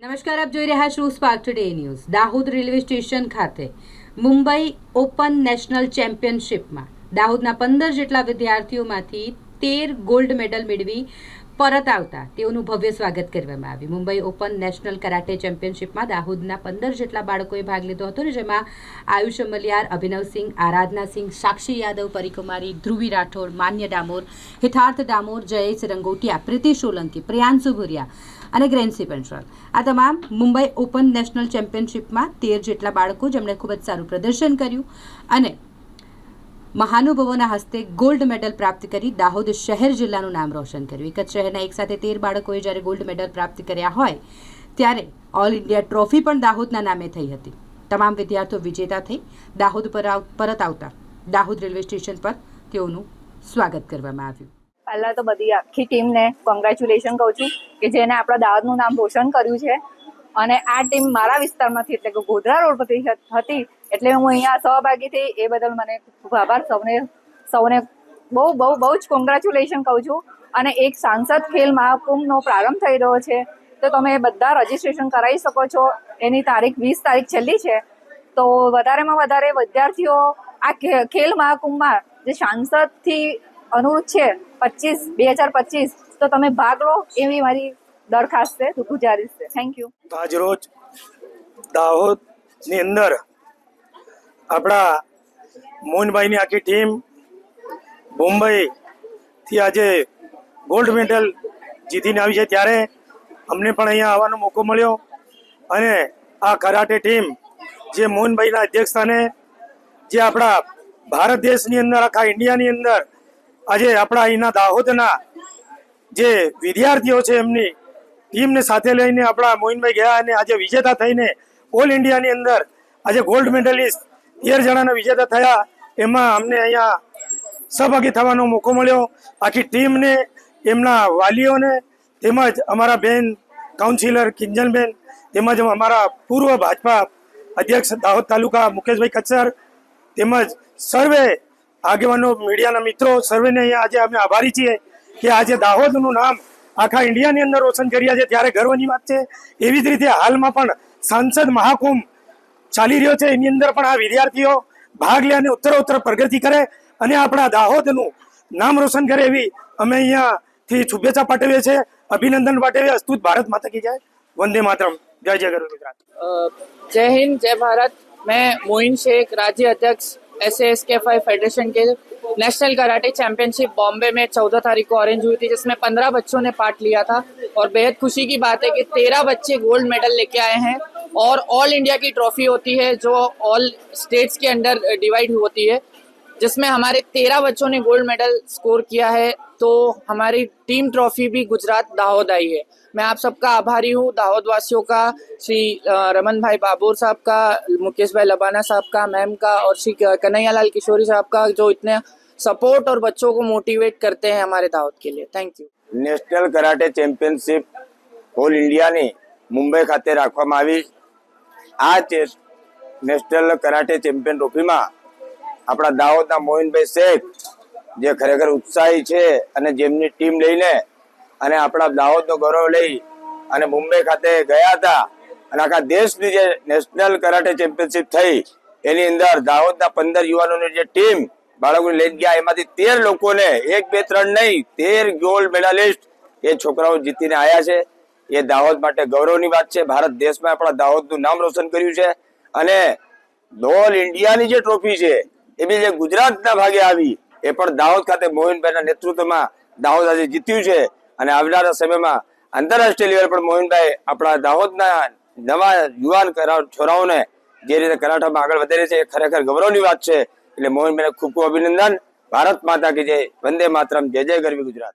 નમસ્કાર, આપ જોઈ રહ્યા છો spark today news. Dahod railway station ખાતે મુંબઈ ઓપન નેશનલ ચેમ્પિયનશિપમાં દાહોદના 15 જેટલા વિદ્યાર્થીઓમાંથી 13 ગોલ્ડ મેડલ મેળવી પરત આવતા તેઓનું ભવ્ય સ્વાગત કરવામાં આવ્યું. મુંબઈ ઓપન નેશનલ કરાટે ચેમ્પિયનશિપમાં દાહોદના 15 જેટલા બાળકોએ ભાગ લીધો હતો અને જેમાં આયુષ મલિયાર, અભિનવસિંહ, આરાધનાસિંહ, સાક્ષી યાદવ, પરિકુમારી, ધ્રુવી રાઠોડ, માન્ય ડામોર, હિતાર્થ ડામોર, જયેશ રંગોટિયા, પ્રીતિ સોલંકી, પ્રિયાંશુ ભુરિયા અને ગ્રેન્સી પેન્ટ્રોલ આ તમામ મુંબઈ ઓપન નેશનલ ચેમ્પિયનશિપમાં 13 જેટલા બાળકો જેમણે ખૂબ જ સારું પ્રદર્શન કર્યું અને મહાનુભાવોના હસ્તે ગોલ્ડ મેડલ પ્રાપ્ત કરી દાહોદ શહેર જિલ્લાનું નામ રોશન કર્યું. એક જ શહેરના એક સાથે 13 બાળકોએ જ્યારે ગોલ્ડ મેડલ પ્રાપ્ત કર્યા હોય ત્યારે ઓલ ઇન્ડિયા ટ્રોફી પણ દાહોદના નામે થઈ હતી. તમામ વિદ્યાર્થીઓ વિજેતા થઈ દાહોદ પરત આવતા દાહોદ રેલવે સ્ટેશન પર તેઓનું સ્વાગત કરવામાં આવ્યું. પહેલા તો બધી આખી ટીમને કોંગ્રેચ્યુલેશન કહું છું કે જેને આપણા દાહોદનું નામ રોશન કર્યું છે. અને આ ટીમ મારા વિસ્તારમાંથી એટલે કે ગોધરા રોડ પરથી હતી એટલે હું અહીંયા સહભાગી થઈ એ બદલ મને ખૂબ આભાર. સૌને બહુ જ કોંગ્રેચ્યુલેશન કહું છું. અને એક સાંસદ ખેલ મહાકુંભનો પ્રારંભ થઈ રહ્યો છે તો તમે બધા રજીસ્ટ્રેશન કરાવી શકો છો. એની તારીખ 20 તારીખ છેલ્લી છે. તો વધારેમાં વધારે વિદ્યાર્થીઓ આ ખેલ મહાકુંભમાં જે સાંસદથી અનુરોધ છે 2025 તો તમે ભાગ લો એવી મારી દરખાસ્ત છે, ગુજારિશ છે. Thank you. આજ રોજ દાહોદની અંદર આપણા મોહનભાઈની આખી ટીમ મુંબઈથી આજે ગોલ્ડ મેડલ જીતીને આવી છે ત્યારે અમને પણ અહીંયા આવવાનો મોકો મળ્યો અને આ કરાટે ટીમ જે મોહનભાઈના અધ્યક્ષસ્થાને જે આપણા ભારત દેશની અંદર આખા ઇન્ડિયાની અંદર આજે આપણા અહીંના દાહોદના જે વિદ્યાર્થીઓ છે એમની ટીમને સાથે લઈને આપણા મોહિનભાઈ ગયા અને આજે વિજેતા થઈને ઓલ ઇન્ડિયાની અંદર આજે ગોલ્ડ મેડલિસ્ટ 13 જણાના વિજેતા થયા. એમાં અમને અહીંયા સહભાગી થવાનો મોકો મળ્યો. આખી ટીમને, એમના વાલીઓને, તેમજ અમારા બેન કાઉન્સિલર કિંજલબેન, તેમજ અમારા પૂર્વ ભાજપા અધ્યક્ષ દાહોદ તાલુકા મુકેશભાઈ કચ્છર, તેમજ સર્વે આગેવાનો, મીડિયાના મિત્રો, સર્વેને અહીંયા આજે અમે આભારી છીએ કે આજે દાહોદનું નામ આખા ઇન્ડિયાની અંદર રોશન કર્યા છે ત્યારે ગર્વની વાત છે. એવી જ રીતે હાલમાં પણ સાંસદ મહાકુંભ ચાલી રહ્યો છે. એની અંદર પણ આ વિદ્યાર્થીઓ ભાગ લે અને ઉત્તરોત્તર પ્રગતિ કરે અને આપણા દાહોદનું નામ રોશન કરે એવી અમે અહીંયાથી શુભેચ્છા પાઠવીએ છીએ, અભિનંદન પાઠવીએ. અસ્તુત ભારત માતા કી જય, वंदे मातरम, जय जय गरु गुजरात. जय हिंद, जय भारत. मैं मोइन शेख, राज्य अध्यक्ष SASK5 फेडरेशन के नेशनल कराटे चैंपियनशिप बॉम्बे में 14 तारीख को ऑरेंज हुई थी जिसमें 15 बच्चों ने पार्ट लिया था और बेहद खुशी की बात है कि 13 बच्चे गोल्ड मेडल लेके आए हैं. और ऑल इंडिया की ट्रॉफी होती है जो ऑल स्टेट्स के अंडर डिवाइड होती है जिसमें हमारे 13 बच्चों ने गोल्ड मेडल स्कोर किया है. तो हमारी टीम ट्रॉफी भी गुजरात दाहोद आई है. मैं आप सबका आभारी हूँ, दाहोद वासियों का, श्री रमन भाई बाबूर साहब का, मुकेश भाई लबाना साहब का, मैम का और श्री कन्हैयालाल किशोरी साहब का जो इतने सपोर्ट और बच्चों को मोटिवेट करते हैं हमारे दाहोद के लिए. Thank you. National karate championship all ઇન્ડિયાની મુંબઈ ખાતે રાખવામાં આવી. આ નેશનલ કરાટે ચેમ્પિયન ટ્રોફીમાં આપણા દાહોદના મોહિનભાઈ શેખ જે ખરેખર ઉત્સાહી છે અને જેમની ટીમ લઈને અને આપણા દાહોદનો ગૌરવ લઈ અને મુંબઈ ખાતે ગયા હતા અને આખા દેશની જે નેશનલ કરાટે ચેમ્પિયનશિપ થઈ એની અંદર દાહોદના 15 યુવાનોની જે ટીમ બાળકોને લઈ ગયા એમાંથી 13 લોકોને 1, 2, 3 નહીં 13 ગોલ્ડ મેડાલિસ્ટ એ છોકરાઓ જીતીને આવ્યા છે. એ દાહોદ માટે ગૌરવની વાત છે. ભારત દેશમાં આપણા દાહોદનું નામ રોશન કર્યું છે અને ઓલ ઇન્ડિયાની જે ટ્રોફી છે એ બી જે ગુજરાતના ભાગે આવી એ પણ દાહોદ ખાતે મોહિનભાઈના નેતૃત્વમાં દાહોદ આજે જીત્યું છે. અને આવનારા સમયમાં આંતરરાષ્ટ્રીય લેવલ પર મોહિનભાઈ આપણા દાહોદના નવા યુવાન છોરાઓને જે રીતે કરાટામાં આગળ વધારે છે એ ખરેખર ગૌરવની વાત છે. એટલે મોહનભાઈને ખૂબ ખૂબ અભિનંદન. ભારત માતા કી જય, વંદે માતરમ, જય જય ગરવી ગુજરાત.